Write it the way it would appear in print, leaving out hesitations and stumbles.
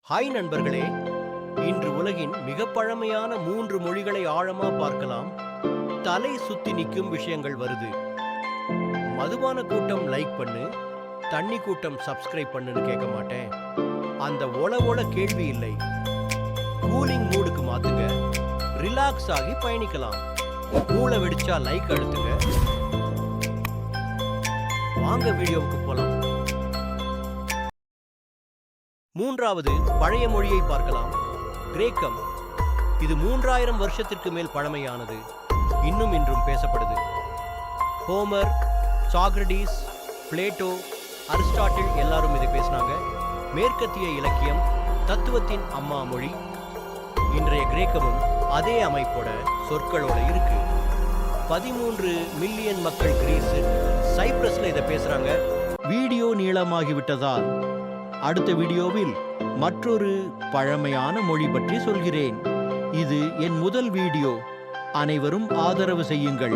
Hi நண்பர்களே, இன்று உலகின் மிக பழமையான 3 மொழிகளை ஆழமா பார்க்கலாம். தலை சுத்தி நிற்கும் விஷயங்கள் வருது. மதுபான கூட்டம் லைக் பண்ணு, தண்ணி கூட்டம் சப்ஸ்கிரைப் பண்ணுன்னு கேட்க மாட்டேன். அந்த ஒல கேள்வி இல்லை. கூலிங் மூடுக்கு மாத்துங்க, ரிலாக்ஸ் ஆகி பயணிக்கலாம். மூளை வெடிச்சா லைக் அழுத்துங்க. வாங்க வீடியோவுக்கு போலாம். மூன்றாவது பழைய மொழியை பார்க்கலாம். கிரேக்கம். இது 3000 வருஷத்திற்கு மேல் பழமையானது. இன்னும் இன்றும் பேசப்படுது. ஹோமர், சாக்ரடீஸ், பிளேட்டோ, அரிஸ்டாட்டில் எல்லாரும் இதை பேசினாங்க. மேற்கத்திய இலக்கியம், தத்துவத்தின் அம்மா மொழி. இன்றைய கிரேக்கமும் அதே அமைப்போட சொற்களோட இருக்கு. 13 மில்லியன் மக்கள் கிரீஸ், சைப்ரஸ்ல இதை பேசுறாங்க. வீடியோ நீளமாகிவிட்டதால் அடுத்த வீடியோவில் மற்றொரு பழமையான மொழி பற்றி சொல்கிறேன். இது என் முதல் வீடியோ. அனைவரும் ஆதரவு செய்யுங்கள்.